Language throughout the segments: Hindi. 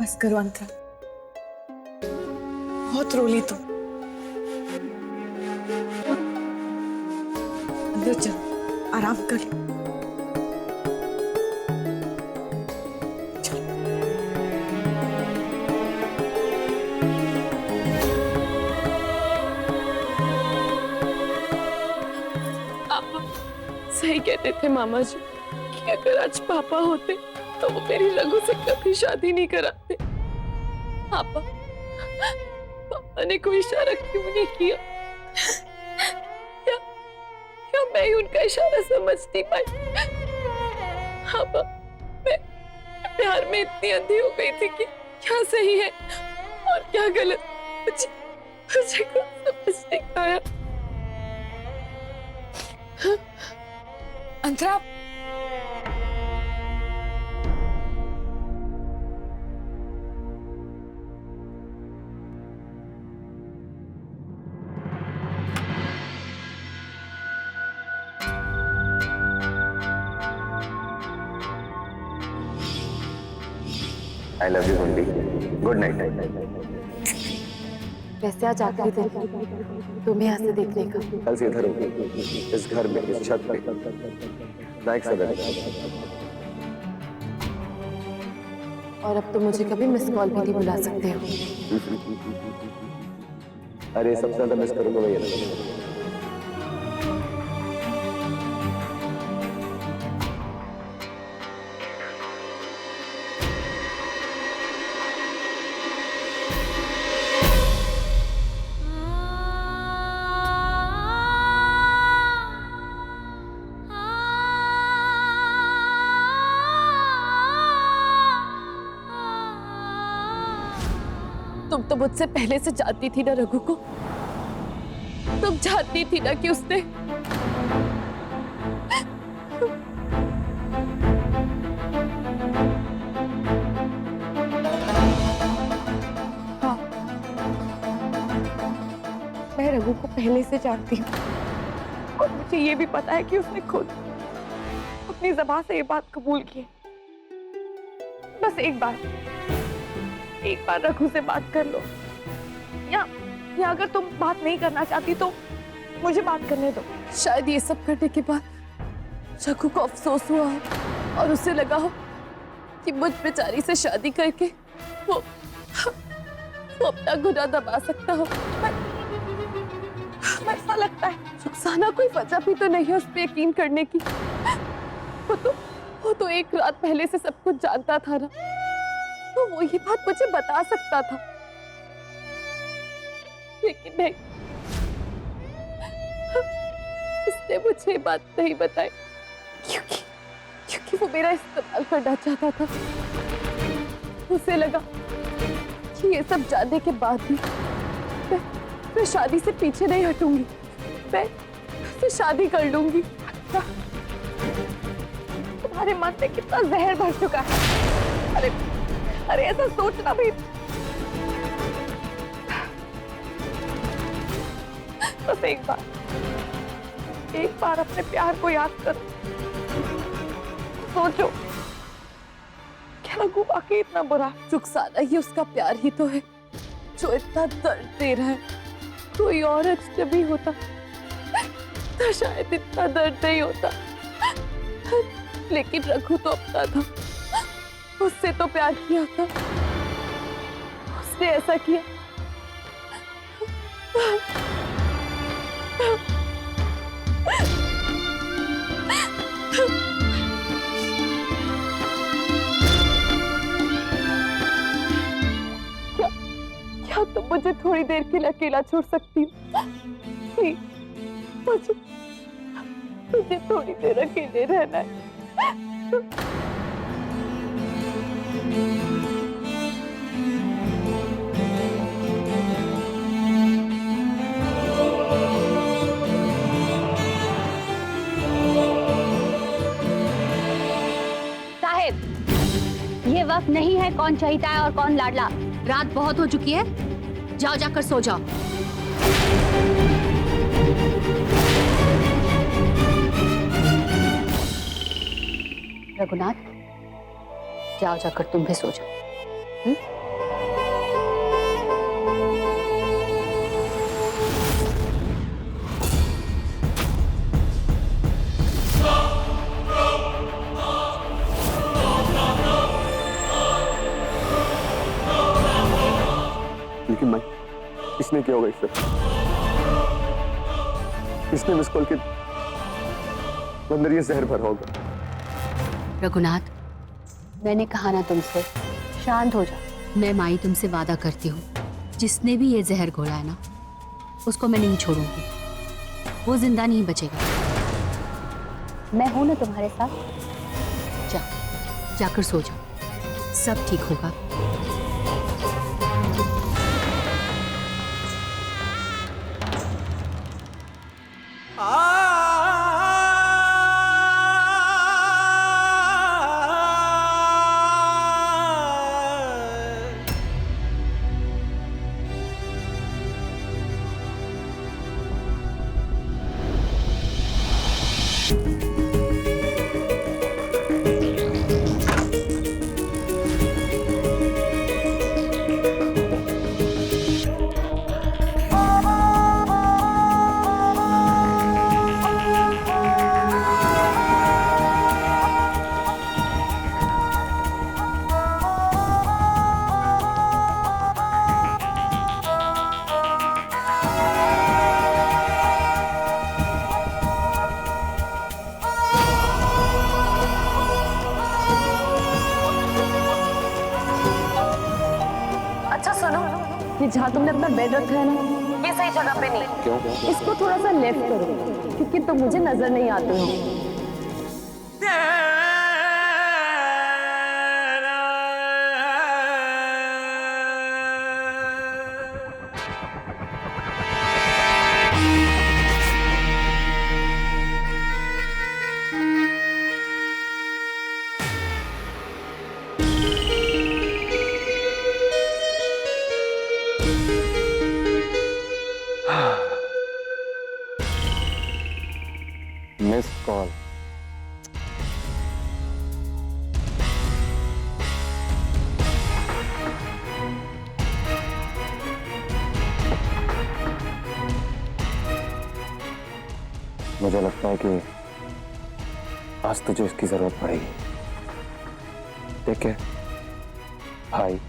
बस करो अंतरा, बहुत रोली तुम। अंदर चलो, आराम कर लो। सही कहते थे मामा जी कि अगर आज पापा होते तो वो मेरी रघु से कभी शादी नहीं कराते। पापा ने कोई इशारा क्यों नहीं किया? या मैं ही उनका इशारा समझ नहीं पाई? पापा, मैं प्यार में इतनी अंधी हो गई थी कि क्या सही है और क्या गलत मुझे कुछ समझ नहीं आया। अंतरा, आई लव यू गुंडी, गुड नाइट। वैसे आज आखिरी दिन तुम्हें यहाँ से देखने का। कल से इधर होगी, इस घर में, इस छत पे, नाइट सवेरे। और अब तो मुझे कभी मिस कॉल भी नहीं बुला सकते हो। अरे सबसे ज्यादा मिस करूंगा मैं ये। तुम तो मुझसे पहले से जानती थी ना रघु को। तुम जानती थी ना कि उसने हाँ, मैं रघु को पहले से जानती हूँ और मुझे ये भी पता है कि उसने खुद अपनी ज़बान से ये बात कबूल की है। बस एक बार रघु से बात कर लो, या अगर तुम बात नहीं करना चाहती तो मुझे बात करने दो। शायद ये सब करने के बाद रघु को अफसोस हुआ हो और उसे लगा हो कि मुझ बेचारी से शादी करके वो अपना गुनाह दबा सकता हो। मैं ऐसा लगता है रुखसाना कोई वजह भी तो नहीं है उस पर यकीन करने की। वो तो एक रात पहले से सब कुछ जानता था ना, तो वो ये बात मुझे बता सकता था, लेकिन नहीं, उसने मुझे ये बात नहीं बताई क्योंकि वो मेरा इस्तेमाल करना चाहता था। उसे लगा कि ये सब जानने के बाद भी मैं शादी से पीछे नहीं हटूंगी, मैं उससे शादी कर लूंगी। तुम्हारे मन में कितना जहर भर चुका है। अरे ऐसा सोचना भी। बस एक बार अपने प्यार को याद करो, सोचो क्या रघु वाकई इतना बुरा? रुखसाना ही उसका प्यार ही तो है जो इतना दर्द दे रहा है। कोई और अजनबी होता तो शायद इतना दर्द नहीं होता, लेकिन रघु तो अपना था, उससे तो प्यार किया था, उसने ऐसा किया। क्या तुम मुझे थोड़ी देर के लिए अकेला छोड़ सकती हो? प्लीज, मुझे थोड़ी देर अकेले रहना है। ये वक्त नहीं है कौन चहीता है और कौन लाडला। रात बहुत हो चुकी है, जाओ जाकर सो जाओ। रघुनाथ, जाओ जाकर तुम भी सो जाओ। लेकिन मैं इसने क्या होगा इससे? इसने मिस कॉल के अंदर ये जहर भरा होगा। रघुनाथ, मैंने कहा ना तुमसे, शांत हो जा। मैं माई तुमसे वादा करती हूँ, जिसने भी ये जहर घोला है ना, उसको मैं नहीं छोड़ूंगी। वो जिंदा नहीं बचेगा। मैं हूं ना तुम्हारे साथ। जाकर सो जाओ, सब ठीक होगा। ये जहाँ तुमने अपना बेड रखा है ना, ये सही जगह पे नहीं। क्यों? इसको थोड़ा सा लेफ्ट करो, क्योंकि तुम मुझे नजर नहीं आते हो। Miss call. मुझे लगता है कि आज तुझे इसकी जरूरत पड़ेगी। ठीक है भाई।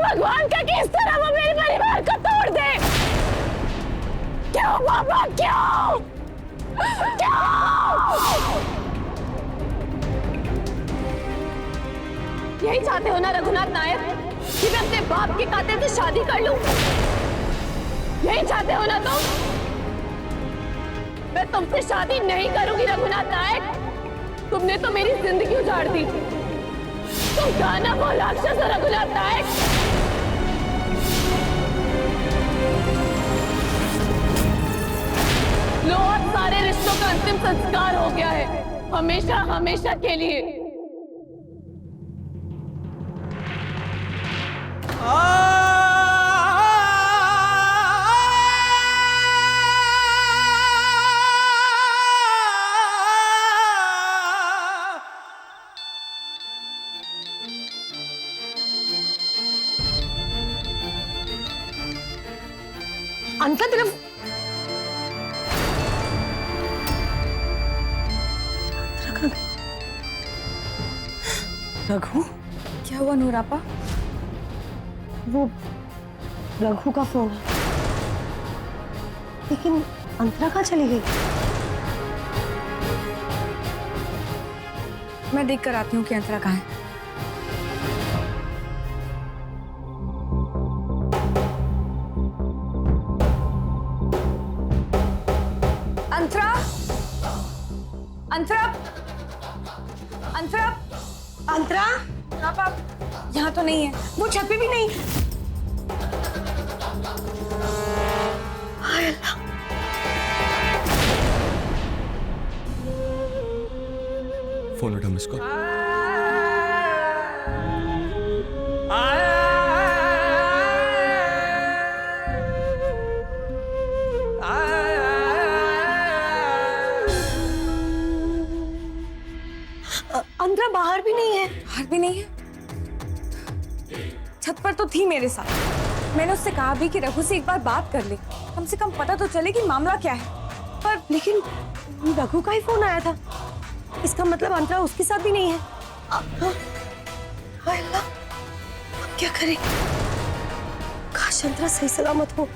भगवान का कि इस तरह वो मेरे परिवार को तोड़ दे। क्यों पापा, क्यों? यही चाहते हो ना रघुनाथ नायक, कि मैं अपने बाप के कातिल से शादी कर लूं? यही चाहते हो ना तुम? मैं तुमसे शादी नहीं करूंगी रघुनाथ नायक। तुमने तो मेरी जिंदगी उजाड़ दी। तुम गाना वो राक्षस हो रघुनाथ नायक। लो, अब सारे रिश्तों का अंतिम संस्कार हो गया है, हमेशा हमेशा के लिए। अंतर तरफ रघु, क्या हुआ नूरापा? वो रघु का फोन है, लेकिन अंतरा कहाँ चली गई? मैं देख कर आती हूँ कि अंतरा कहाँ है। अंतरा, अंतरा, अंतरा, अंतरा, आप यहाँ तो नहीं है, वो छत पे भी नहीं। हाय अल्लाह। फोन उठा मिस कॉल। अंतरा बाहर भी नहीं है। बाहर भी नहीं है। छत पर तो थी मेरे साथ। मैंने उससे कहा भी कि रघु से एक बार बात कर ले, कम से कम पता तो चले कि मामला क्या है। पर लेकिन रघु का ही फोन आया था, इसका मतलब अंतरा उसके साथ भी नहीं है। हाय अल्लाह, अब क्या करें? काश अंतरा सही सलामत हो।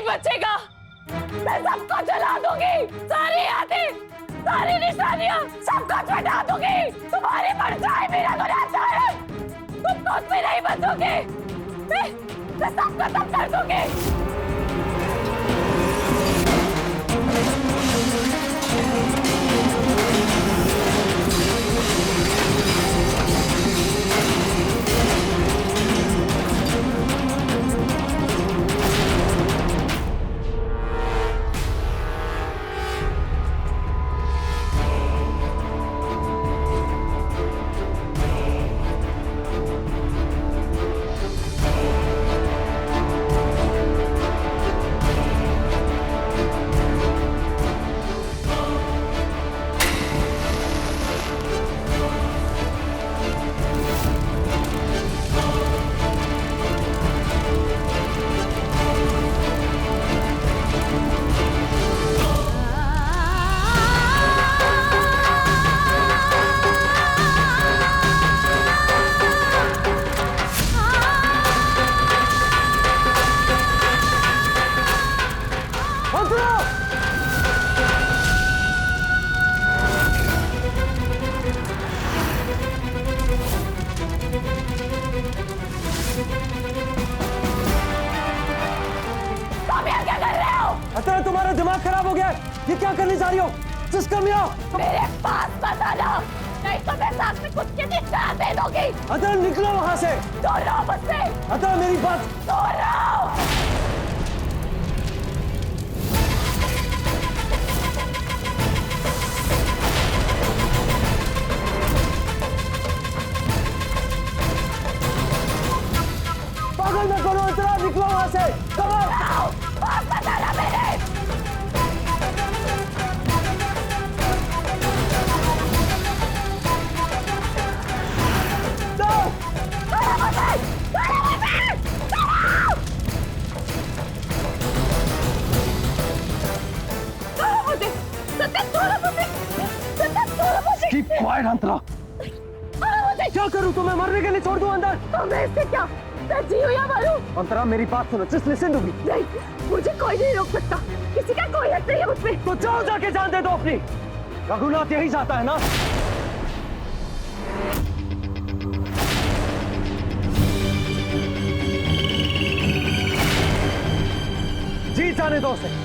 बचेगा। मैं सबको जला दूंगी, सारी यादें, सारी निशानियां, सब कुछ मिटा दूंगी। तुम्हारी परछाई मेरा गुनाह है, तुम खुद भी नहीं बचोगे। मैं सब खत्म कर दूंगी। तुम्हारा दिमाग खराब हो गया है। ये क्या करने जा रही हो? जिस कम मेरे पास मत आना, नहीं तो मैं साथ में कुछ के निशान दे दूंगी। अदर निकलो वहाँ से। दूर रहो मुझसे। अदर मेरी बात। दूर रहो। पागल मत बनो, इतना निकलो वहाँ से। बात मत आना मेरे। बैठ अंतरा। क्या करूं, तुम्हें मरने के लिए छोड़ दूं अंदर? मैं इससे क्या, मैं जी हूं या मरूं? अंतरा मेरी बात सुनो, जस्ट लिसन टू मी। नहीं, मुझे कोई नहीं रोक सकता, किसी का कोई हक नहीं है मुझ पे। तो जाओ, जाके जान दे दो अपनी। रघुनाथ यही चाहता है ना? जी जाने दो उसे।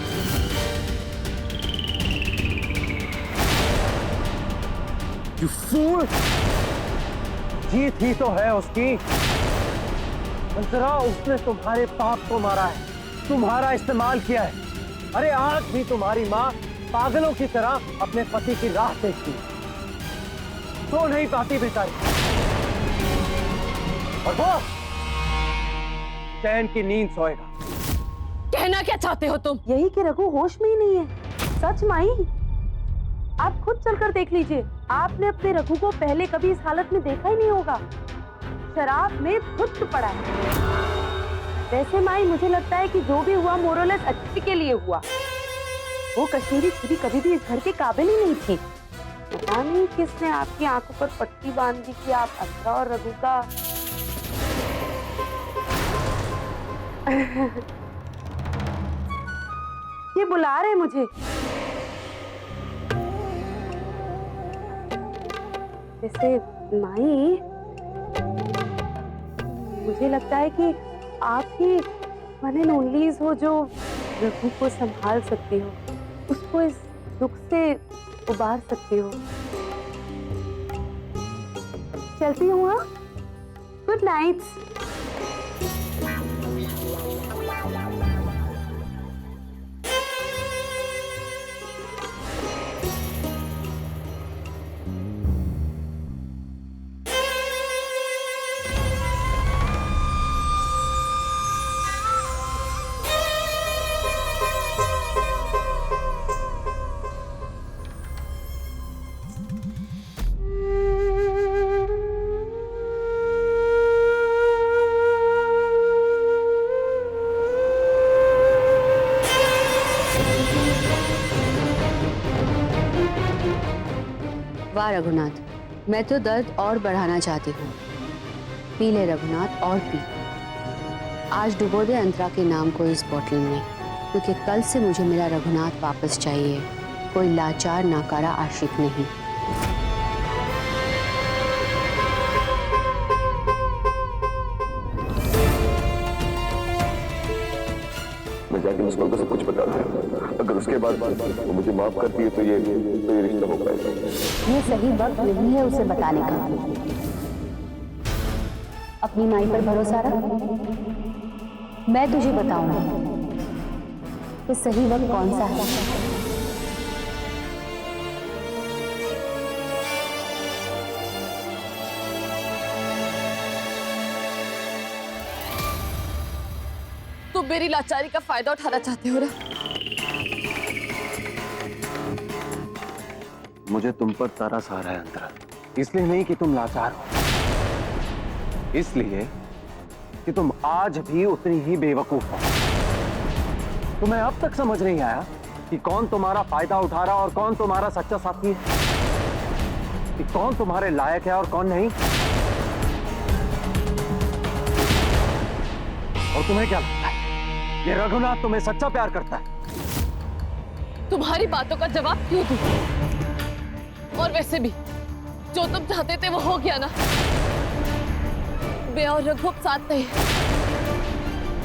You fool! जीत ही तो है उसकी। अंतरा, उसने तुम्हारे पाप को मारा है, तुम्हारा इस्तेमाल किया है। अरे आज भी तुम्हारी माँ पागलों की तरह अपने पति की राह देखती है, सो नहीं पाती बेचारी। और वो चैन की नींद सोएगा। कहना क्या चाहते हो तुम? यही कि रघु होश में ही नहीं है। सच माई, आप खुद चलकर देख लीजिए। आपने अपने रघु को पहले कभी इस हालत में देखा ही नहीं होगा। शराब में धुत पड़ा है। वैसे माई, मुझे लगता है कि जो भी हुआ मोरलेस अच्छे के लिए हुआ। वो कश्मीरी छुरी कभी भी इस घर के काबिल ही नहीं थी। पता नहीं किसने आपकी आंखों पर पट्टी बांध दी कि आप अंतरा और रघु का ये बुला रहे मुझे। वैसे माई, मुझे लगता है कि आप ही वन एंड ओनलीज हो जो रघु को संभाल सकती हो, उसको इस दुख से उबार सकती हो। चलती हूँ। हाँ, गुड नाइट। वाह रघुनाथ, मैं तो दर्द और बढ़ाना चाहती हूँ। पी ले रघुनाथ, और पी। आज डुबो दे अंतरा के नाम को इस बोतल में, क्योंकि कल से मुझे मेरा रघुनाथ वापस चाहिए, कोई लाचार नाकारा आशिक नहीं। मैं जाके मुस्कान को सब कुछ बता दूं। अगर उसके बाद वो मुझे माफ करती है तो ये रिश्ता हो पाएगा। ये सही वक्त नहीं है उसे बताने का। अपनी माई पर भरोसा रख, मैं तुझे बताऊंगी कि सही वक्त कौन सा है। तुम मेरी लाचारी का फायदा उठाना चाहते हो ना? मुझे तुम पर तरस आ रहा है अंतरा, इसलिए नहीं कि तुम लाचार हो, इसलिए कि तुम आज भी उतनी ही बेवकूफ हो। तुम्हें अब तक समझ नहीं आया कि कौन तुम्हारा फायदा उठा रहा और कौन तुम्हारा सच्चा साथी है, कि कौन तुम्हारे लायक है और कौन नहीं। और तुम्हें क्या लगता है ये रघुनाथ तुम्हें सच्चा प्यार करता है? तुम्हारी बातों का जवाब क्यों दूं? और वैसे भी जो तुम चाहते थे वो हो गया ना। मैं और रघु साथ नहीं,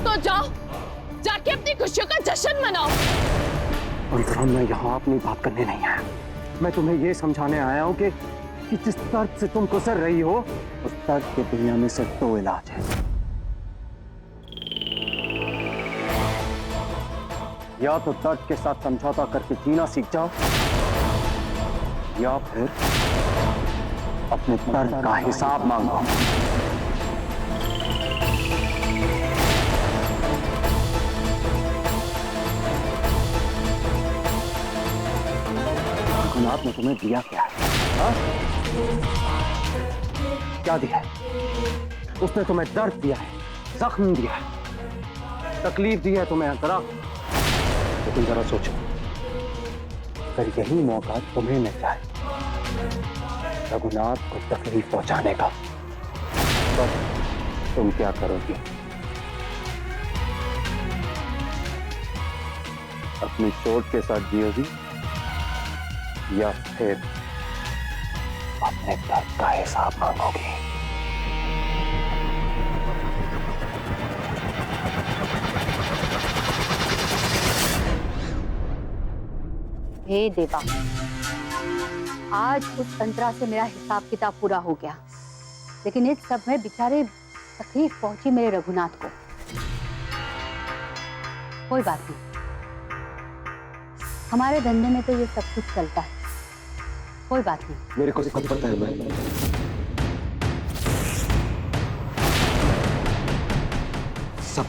तो जाओ, जाके अपनी खुशियों का जश्न मनाओ। अंतरा, मैं यहाँ अपनी बात करने नहीं आया, मैं तुम्हें ये समझाने आया हूँ कि जिस दर्द से तुम गुजर रही हो, उस दर्द की दुनिया में सिर्फ दो इलाज है। या तो दर्द के साथ समझौता करके जीना सीख जाओ, या फिर अपने दर्द का हिसाब मांगो। रघुनाथ ने तुम्हें दिया क्या है? हाँ? क्या दिया है? उसने तुम्हें दर्द दिया है, जख्म दिया है, तकलीफ दी है तुम्हें अंतरा। लेकिन जरा सोचो, अगर यही मौका तुम्हें मिल जाए रघुनाथ को तकलीफ पहुंचाने का। तो तुम क्या करोगी? अपनी चोट के साथ जियोगी या फिर अपने दर्द का हिसाब मांगोगी? हे देवा, आज उस संतरा से मेरा हिसाब किताब पूरा हो गया, लेकिन इस सब में बेचारे तकलीफ पहुंची मेरे रघुनाथ को। कोई बात नहीं, हमारे धंधे में तो ये सब कुछ चलता है, कोई बात नहीं। मेरे को सब पता है। मैं सब